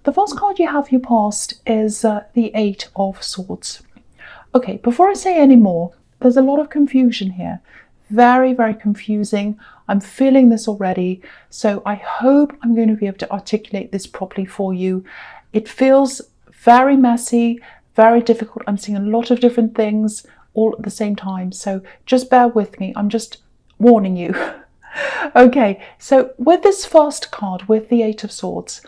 The first card you have for your past is the Eight of Swords. Okay, before I say any more, there's a lot of confusion here. Very, very confusing. I'm feeling this already. So I hope I'm going to be able to articulate this properly for you. It feels very messy, very difficult. I'm seeing a lot of different things all at the same time. So just bear with me. I'm just warning you. Okay, so with this first card, with the Eight of Swords,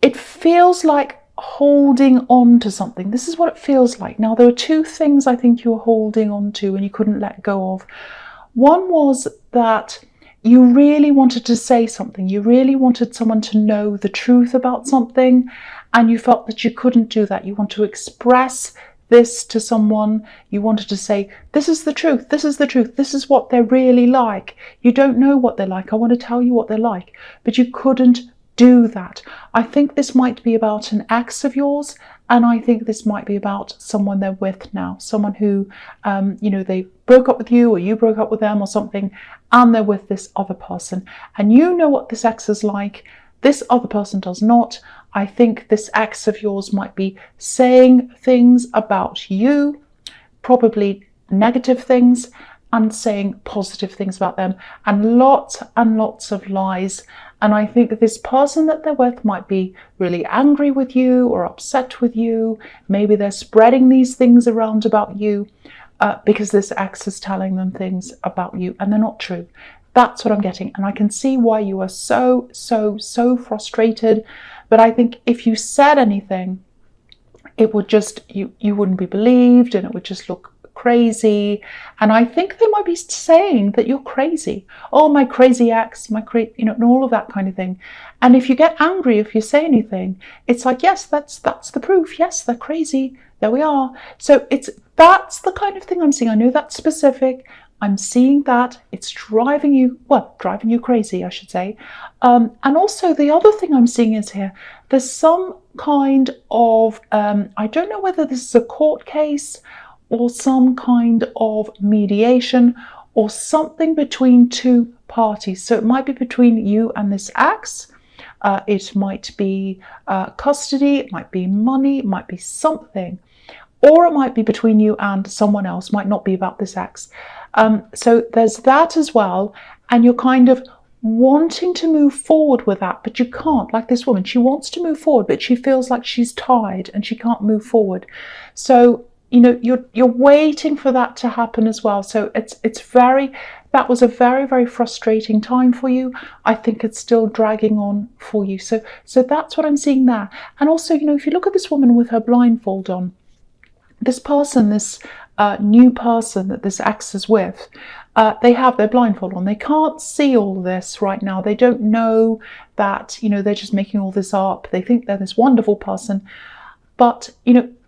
it feels like holding on to something. This is what it feels like. Now, there were two things I think you were holding on to and you couldn't let go of. One was that you really wanted to say something. You really wanted someone to know the truth about something, and you felt that you couldn't do that. You want to express this to someone. You wanted to say, this is the truth, this is the truth, this is what they're really like. You don't know what they're like. I want to tell you what they're like, but you couldn't do that. I think this might be about an ex of yours, and I think this might be about someone they're with now, someone who, they broke up with you, or you broke up with them or something, and they're with this other person. And you know what this ex is like. This other person does not. I think this ex of yours might be saying things about you, probably negative things, and saying positive things about them, and lots of lies. And I think this person that they're with might be really angry with you or upset with you. Maybe they're spreading these things around about you because this ex is telling them things about you and they're not true. That's what I'm getting. And I can see why you are so frustrated. But I think if you said anything, it would just, you wouldn't be believed, and it would just look crazy. And I think they might be saying that you're crazy. Oh, my crazy ex, and all of that kind of thing. And if you get angry, if you say anything, it's like, yes, that's the proof. Yes, they're crazy. There we are. So that's the kind of thing I'm seeing. I know that's specific. I'm seeing that it's driving you crazy, I should say. And also the other thing I'm seeing is here, there's some kind of, I don't know whether this is a court case or some kind of mediation or something between two parties. So it might be between you and this ex. It might be custody, it might be money, it might be something. Or it might be between you and someone else, might not be about this ex. So there's that as well. And you're kind of wanting to move forward with that, but you can't. Like this woman, she wants to move forward, but she feels like she's tied and she can't move forward. So you're waiting for that to happen as well. So that was a very frustrating time for you. I think it's still dragging on for you. So that's what I'm seeing there. And also, if you look at this woman with her blindfold on, this person, this new person that this ex is with, they have their blindfold on. They can't see all this right now. They don't know that, they're just making all this up. They think they're this wonderful person. But,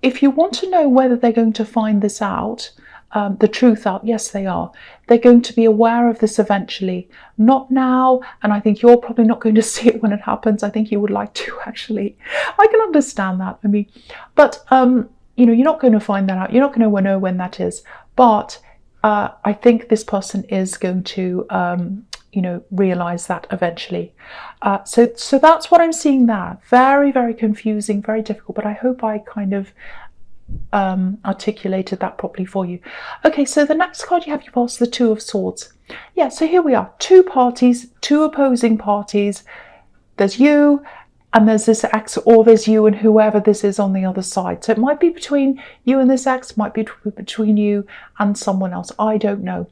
if you want to know whether they're going to find this out, the truth out, yes, they are. They're going to be aware of this eventually. Not now, and I think you're probably not going to see it when it happens. I think you would like to, actually. I can understand that. But you're not going to find that out. You're not going to know when that is. But I think this person is going to, realize that eventually. So that's what I'm seeing there. Very confusing, very difficult. But I hope I kind of articulated that properly for you. Okay, so the next card you have, you pass the Two of Swords. Yeah, so here we are. Two parties, two opposing parties. There's you, and there's this ex, or there's you and whoever this is on the other side. So it might be between you and this ex, might be between you and someone else. I don't know.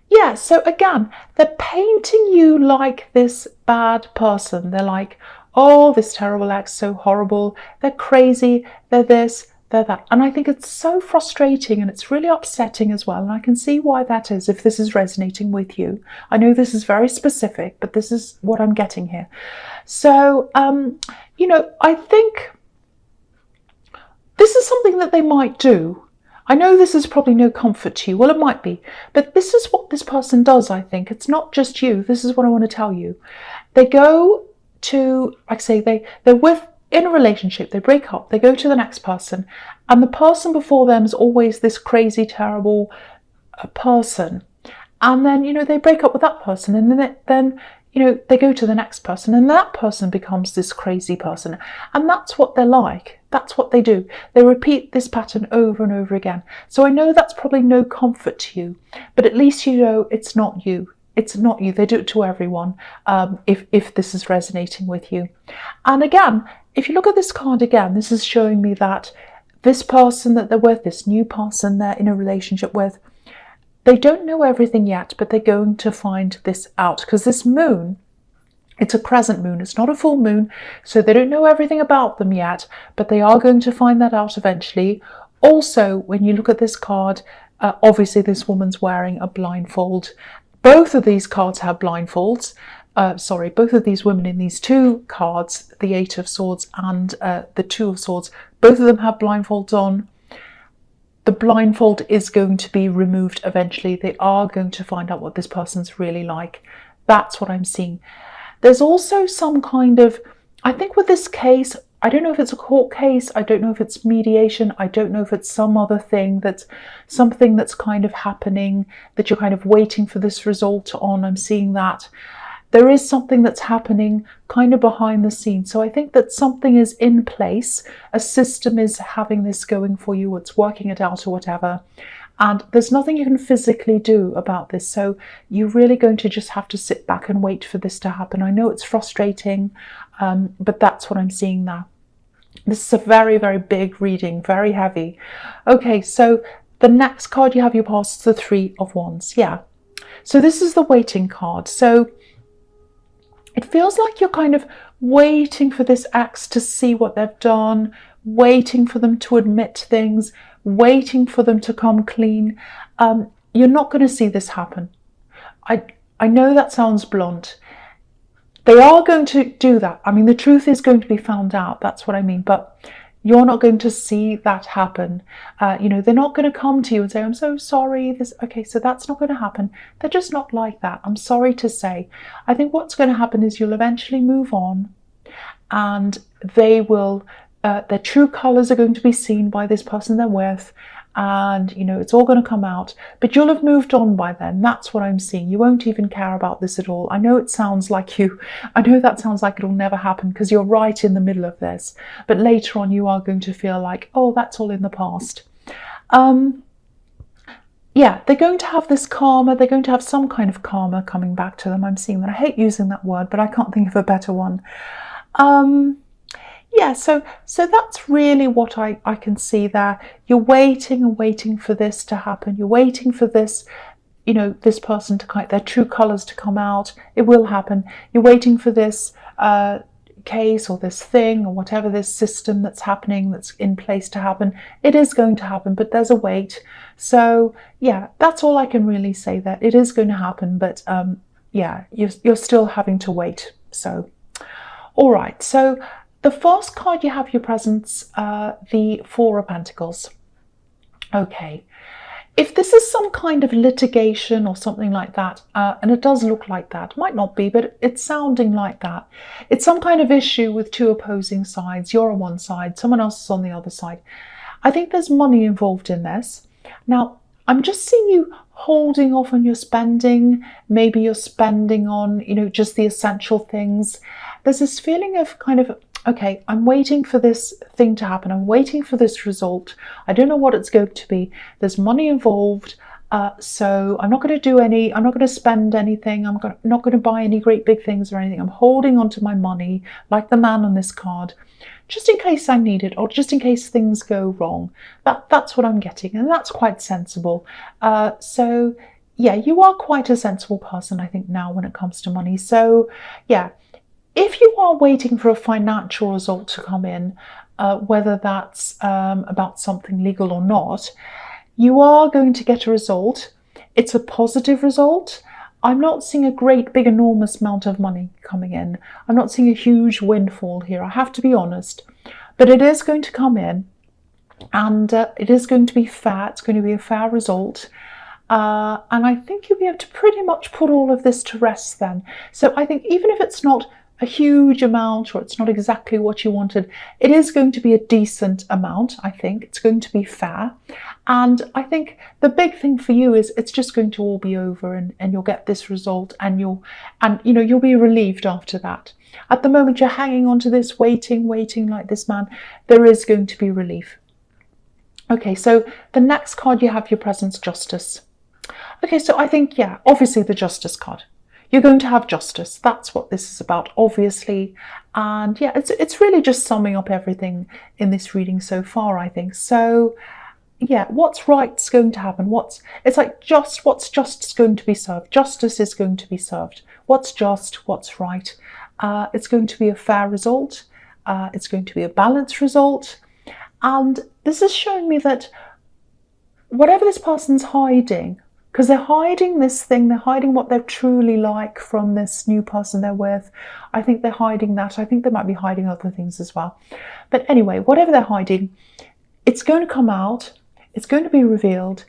Yeah, so again, they're painting you like this bad person. They're like, oh, this terrible ex, so horrible. They're crazy. They're this, they're that. And I think it's so frustrating and it's really upsetting as well. And I can see why that is, if this is resonating with you. I know this is very specific, but this is what I'm getting here. So, I think this is something that they might do. I know this is probably no comfort to you. Well, it might be. But this is what this person does, I think. It's not just you. This is what I want to tell you. They go to, like I say, they're in a relationship. They break up. They go to the next person. And the person before them is always this crazy, terrible person. And then, they break up with that person. And then they go to the next person, and that person becomes this crazy person. And that's what they're like. That's what they do. They repeat this pattern over and over again. So I know that's probably no comfort to you, but at least you know it's not you. It's not you. They do it to everyone, if this is resonating with you. And again, if you look at this card again, this is showing me that this person that they're with, this new person they're in a relationship with, they don't know everything yet, but they're going to find this out. Because this moon, it's a crescent moon. It's not a full moon, so they don't know everything about them yet, but they are going to find that out eventually. Also, when you look at this card, obviously this woman's wearing a blindfold. Both of these cards have blindfolds. Both of these women in these two cards, the Eight of Swords and the Two of Swords, both of them have blindfolds on. The blindfold is going to be removed eventually. They are going to find out what this person's really like. That's what I'm seeing. There's also some kind of, I think with this case, I don't know if it's a court case, I don't know if it's mediation, I don't know if it's some other thing, that's something that's kind of happening, that you're kind of waiting for this result on. I'm seeing that. There is something that's happening kind of behind the scenes. So I think that something is in place. A system is having this going for you. It's working it out or whatever. And there's nothing you can physically do about this. So you're really going to just have to sit back and wait for this to happen. I know it's frustrating, but that's what I'm seeing now. This is a very, very big reading, very heavy. Okay, so the next card you have your past is the Three of Wands. Yeah. So this is the waiting card. So it feels like you're kind of waiting for this ex to see what they've done, waiting for them to admit things, waiting for them to come clean. You're not going to see this happen. I know that sounds blunt. They are going to do that. I mean, the truth is going to be found out. That's what I mean. But you're not going to see that happen. They're not going to come to you and say, I'm so sorry. Okay, so that's not going to happen. They're just not like that. I'm sorry to say. I think what's going to happen is you'll eventually move on, and they will, their true colours are going to be seen by this person they're with, and it's all going to come out, but you'll have moved on by then. That's what I'm seeing. You won't even care about this at all. I know that sounds like it'll never happen, because you're right in the middle of this, but later on you are going to feel like, oh, that's all in the past. Yeah, they're going to have this karma. They're going to have some kind of karma coming back to them. I'm seeing that. I hate using that word, but I can't think of a better one. Yeah, so that's really what I can see there. You're waiting and waiting for this to happen. You're waiting for this, this person to their true colours to come out. It will happen. You're waiting for this case or this thing or whatever, this system that's happening, that's in place to happen. It is going to happen, but there's a wait. So yeah, that's all I can really say there. It is going to happen, but yeah, you're still having to wait. So, all right. So the first card you have your presence, the Four of Pentacles. Okay. If this is some kind of litigation or something like that, and it does look like that, might not be, but it's sounding like that. It's some kind of issue with two opposing sides. You're on one side, someone else is on the other side. I think there's money involved in this. Now, I'm just seeing you holding off on your spending. Maybe you're spending on, just the essential things. There's this feeling of kind of, okay, I'm waiting for this thing to happen. I'm waiting for this result. I don't know what it's going to be. There's money involved. So I'm not going to spend anything. I'm not going to buy any great big things or anything. I'm holding on to my money like the man on this card, just in case I need it, or just in case things go wrong. That's what I'm getting, and that's quite sensible. So yeah, you are quite a sensible person, I think, now when it comes to money. So yeah, if you are waiting for a financial result to come in, whether that's about something legal or not, you are going to get a result. It's a positive result. I'm not seeing a great, big, enormous amount of money coming in. I'm not seeing a huge windfall here, I have to be honest. But it is going to come in, and it is going to be fair. It's going to be a fair result. And I think you'll be able to pretty much put all of this to rest then. So I think even if it's not a huge amount, or it's not exactly what you wanted, it is going to be a decent amount. I think it's going to be fair, And I think the big thing for you is it's just going to all be over, and you'll get this result, and you'll be relieved after that. At the moment you're hanging on to this, waiting like this man, there is going to be relief. Okay, so the next card you have, your presence, Justice. Okay, so I think, yeah, obviously the Justice card. You're going to have justice. That's what this is about, obviously. And yeah, it's really just summing up everything in this reading so far, I think. So yeah, what's right's going to happen. What's just is going to be served. Justice is going to be served. What's just, what's right. It's going to be a fair result. It's going to be a balanced result. And this is showing me that whatever this person's hiding, because they're hiding this thing, they're hiding what they're truly like from this new person they're with. I think they're hiding that. I think they might be hiding other things as well. But anyway, whatever they're hiding, it's going to come out. It's going to be revealed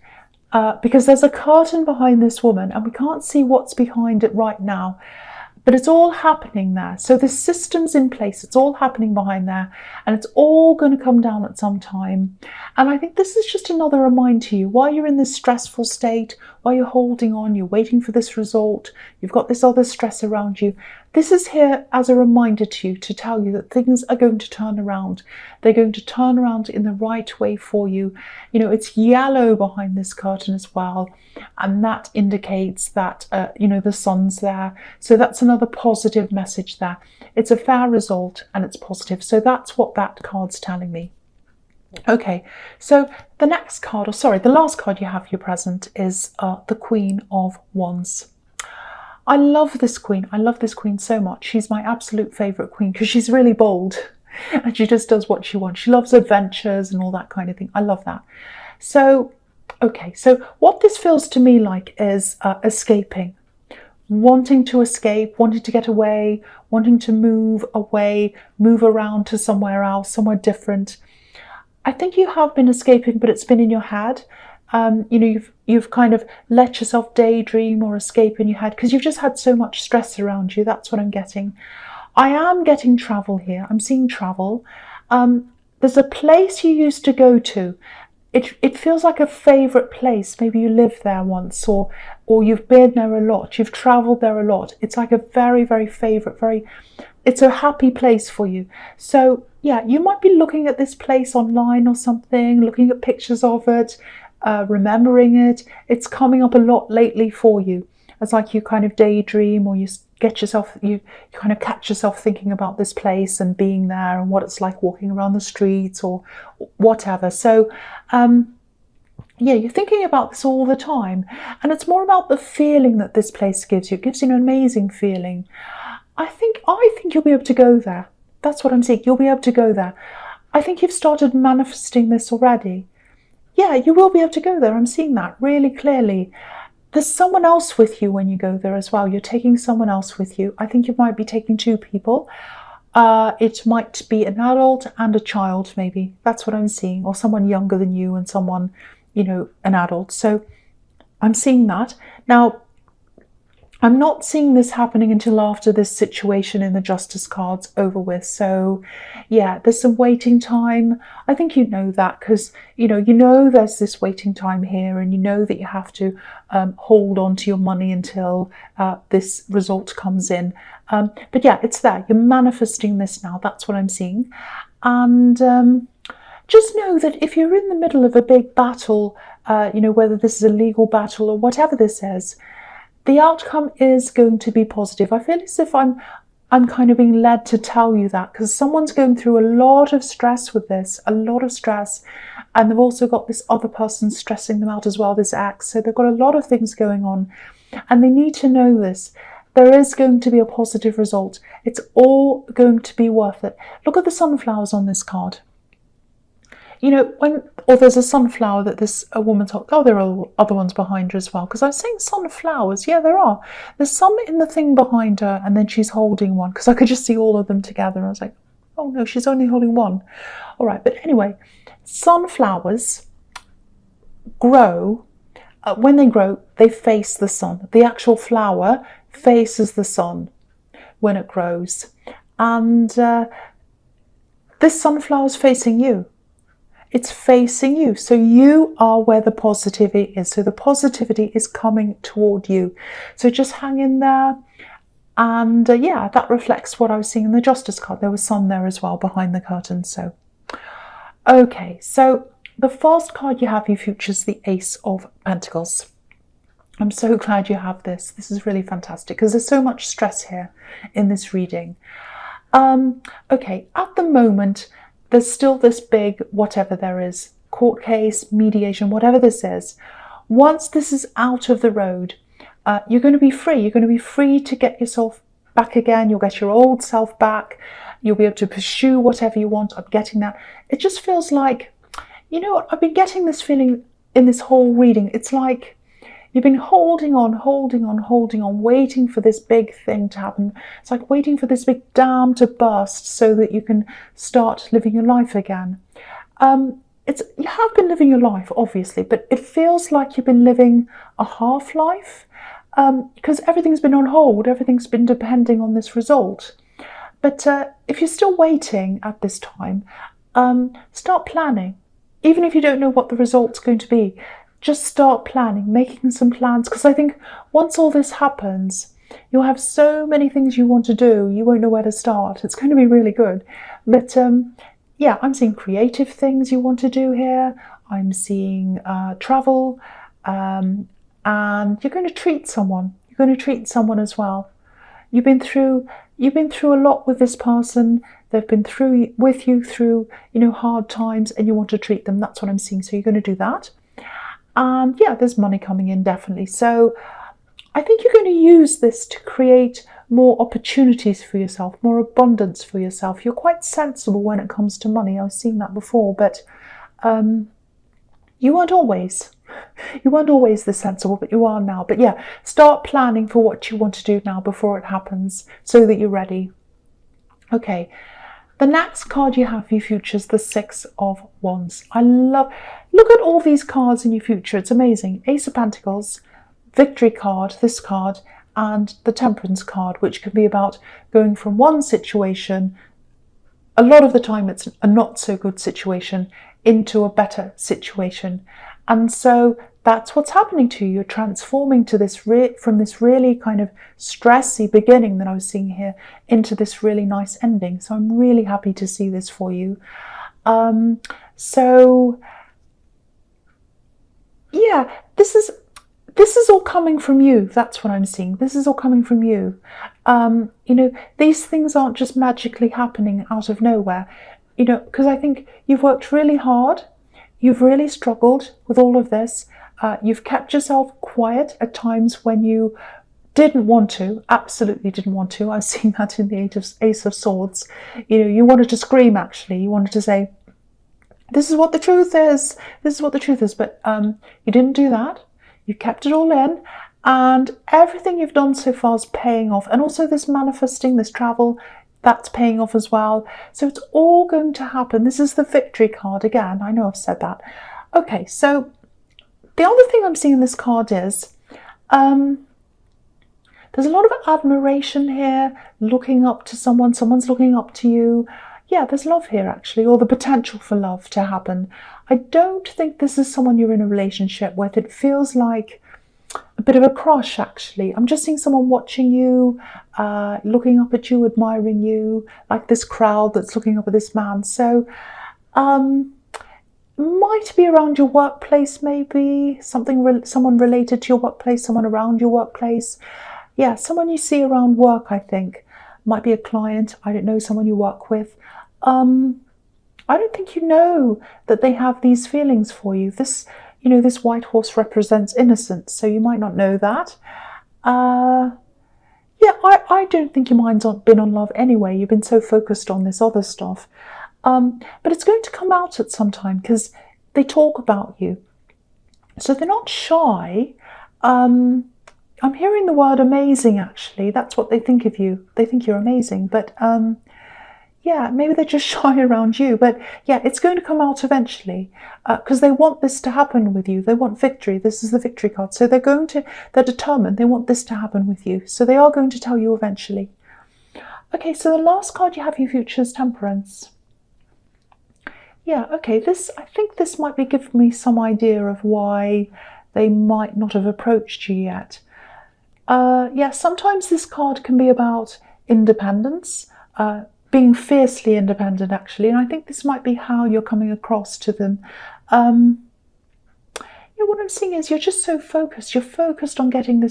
because there's a curtain behind this woman and we can't see what's behind it right now. But it's all happening there. So the system's in place. It's all happening behind there. And it's all going to come down at some time. And I think this is just another reminder to you, while you're in this stressful state, while you're holding on, you're waiting for this result, you've got this other stress around you. This is here as a reminder to you, to tell you that things are going to turn around. They're going to turn around in the right way for you. You know, it's yellow behind this curtain as well. And that indicates that, the sun's there. So that's another positive message there. It's a fair result and it's positive. So that's what that card's telling me. Okay, so the next card, the last card you have, your present, is the Queen of Wands. I love this queen. I love this queen so much. She's my absolute favourite queen because she's really bold and she just does what she wants. She loves adventures and all that kind of thing. I love that. So, okay, so what this feels to me like is escaping. Wanting to escape, wanting to get away, wanting to move away, move around to somewhere else, somewhere different. I think you have been escaping, but it's been in your head. You've kind of let yourself daydream or escape in your head because you've just had so much stress around you. That's what I'm getting. I am getting travel here. I'm seeing travel. There's a place you used to go to. It feels like a favourite place. Maybe you lived there once, or you've been there a lot. You've travelled there a lot. It's like a very, very favourite, it's a happy place for you. So yeah, you might be looking at this place online or something, looking at pictures of it, remembering it. It's coming up a lot lately for you. It's like you kind of daydream, or you kind of catch yourself thinking about this place and being there and what it's like walking around the streets or whatever. So yeah, you're thinking about this all the time, and it's more about the feeling that this place gives you. It gives you an amazing feeling. I think you'll be able to go there. That's what I'm seeing. You'll be able to go there. I think you've started manifesting this already. Yeah, you will be able to go there. I'm seeing that really clearly. There's someone else with you when you go there as well. You're taking someone else with you. I think you might be taking two people. It might be an adult and a child, maybe. That's what I'm seeing. Or someone younger than you and someone, an adult. So I'm seeing that. Now, I'm not seeing this happening until after this situation in the Justice card's over with. So yeah, there's some waiting time. I think you know that because, you know there's this waiting time here, and you know that you have to hold on to your money until this result comes in. But yeah, it's there. You're manifesting this now. That's what I'm seeing. And just know that if you're in the middle of a big battle, whether this is a legal battle or whatever this is, the outcome is going to be positive. I feel as if I'm kind of being led to tell you that because someone's going through a lot of stress with this, a lot of stress. And they've also got this other person stressing them out as well, this ex. So they've got a lot of things going on and they need to know this. There is going to be a positive result. It's all going to be worth it. Look at the sunflowers on this card. There's a sunflower that this woman's holding. Oh, there are other ones behind her as well. Because I was saying sunflowers. Yeah, there are. There's some in the thing behind her, and then she's holding one. Because I could just see all of them together. I was like, oh no, she's only holding one. All right, but anyway, sunflowers grow. When they grow, they face the sun. The actual flower faces the sun when it grows. And this sunflower's facing you. It's facing you. So you are where the positivity is. So the positivity is coming toward you. So just hang in there. And yeah, that reflects what I was seeing in the Justice card. There was sun there as well behind the curtain. So, okay. So the first card you have, you features the Ace of Pentacles. I'm so glad you have this. This is really fantastic because there's so much stress here in this reading. Okay, at the moment, there's still this big whatever there is, court case, mediation, whatever this is. Once this is out of the road, you're going to be free. You're going to be free to get yourself back again. You'll get your old self back. You'll be able to pursue whatever you want. I'm getting that. It just feels like, you know what, I've been getting this feeling in this whole reading. It's like you've been holding on, waiting for this big thing to happen. It's like waiting for this big dam to burst so that you can start living your life again. You have been living your life, obviously, but it feels like you've been living a half life because everything's been on hold. Everything's been depending on this result. But if you're still waiting at this time, start planning. Even if you don't know what the result's going to be, just start planning, making some plans, because I think once all this happens, you'll have so many things you want to do, you won't know where to start. It's going to be really good. But yeah, I'm seeing creative things you want to do here. I'm seeing travel, and you're going to treat someone. You're going to treat someone as well. You've been through a lot with this person. They've been through with you through, you know, hard times, and you want to treat them. That's what I'm seeing. So you're going to do that. And yeah, there's money coming in, definitely. So I think you're going to use this to create more opportunities for yourself, more abundance for yourself. You're quite sensible when it comes to money. I've seen that before, but you weren't always. You weren't always this sensible, but you are now. But yeah, start planning for what you want to do now before it happens so that you're ready. Okay. The next card you have for your future is the Six of Wands. Look at all these cards in your future. It's amazing. Ace of Pentacles, Victory card, this card, and the Temperance card, which can be about going from one situation, a lot of the time it's a not so good situation, into a better situation. And so that's what's happening to you. You're transforming to this from this really kind of stressy beginning that I was seeing here into this really nice ending. So I'm really happy to see this for you. So yeah, this is all coming from you. That's what I'm seeing. This is all coming from you. You know, these things aren't just magically happening out of nowhere. You know, because I think you've worked really hard. You've really struggled with all of this. You've kept yourself quiet at times when you didn't want to, absolutely didn't want to. I've seen that in the Ace of Swords. You know, you wanted to scream, actually. You wanted to say, this is what the truth is. This is what the truth is. But you didn't do that. You kept it all in. And everything you've done so far is paying off. And also this manifesting, this travel, that's paying off as well. So it's all going to happen. This is the Victory card again. I know I've said that. Okay, so the other thing I'm seeing in this card is there's a lot of admiration here, looking up to someone, someone's looking up to you. Yeah, there's love here actually, or the potential for love to happen. I don't think this is someone you're in a relationship with. It feels like a bit of a crush actually. I'm just seeing someone watching you, looking up at you, admiring you, like this crowd that's looking up at this man. So might be around your workplace, maybe someone related to your workplace, someone around your workplace. Yeah, someone you see around work, I think. Might be a client, I don't know, someone you work with. I don't think you know that they have these feelings for you. This, you know, this white horse represents innocence, so you might not know that. Yeah, I don't think your mind's been on love anyway. You've been so focused on this other stuff. But it's going to come out at some time because they talk about you. So they're not shy. I'm hearing the word amazing, actually. That's what they think of you. They think you're amazing. But yeah, maybe they're just shy around you. But yeah, it's going to come out eventually because they want this to happen with you. They want victory. This is the Victory card. So they're determined. They want this to happen with you. So they are going to tell you eventually. Okay, so the last card you have in your future is Temperance. Yeah, okay, I think this might be giving me some idea of why they might not have approached you yet. Yeah, sometimes this card can be about independence, being fiercely independent, actually, and I think this might be how you're coming across to them. Yeah, what I'm seeing is you're just so focused. You're focused on getting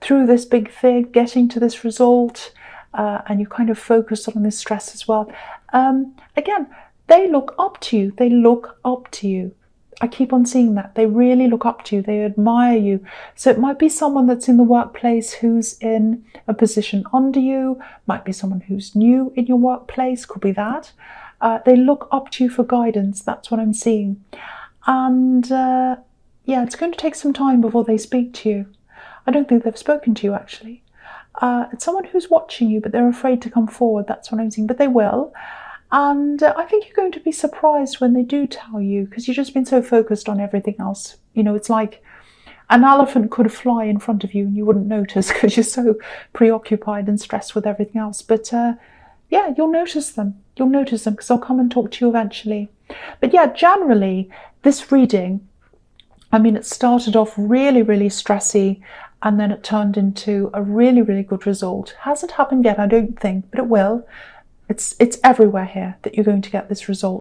through this big thing, getting to this result, and you're kind of focused on this stress as well. Again, they look up to you. They look up to you. I keep on seeing that. They really look up to you. They admire you. So it might be someone that's in the workplace who's in a position under you, might be someone who's new in your workplace, could be that. They look up to you for guidance. That's what I'm seeing. And yeah, it's going to take some time before they speak to you. I don't think they've spoken to you, actually. It's someone who's watching you, but they're afraid to come forward. That's what I'm seeing. But they will. And I think you're going to be surprised when they do tell you, because you've just been so focused on everything else. You know, it's like an elephant could fly in front of you and you wouldn't notice because you're so preoccupied and stressed with everything else. But yeah, you'll notice them. You'll notice them because they'll come and talk to you eventually. But yeah, generally, this reading, I mean, it started off really, really stressy, and then it turned into a really, really good result. Hasn't happened yet, I don't think, but it will. It's everywhere here that you're going to get this result.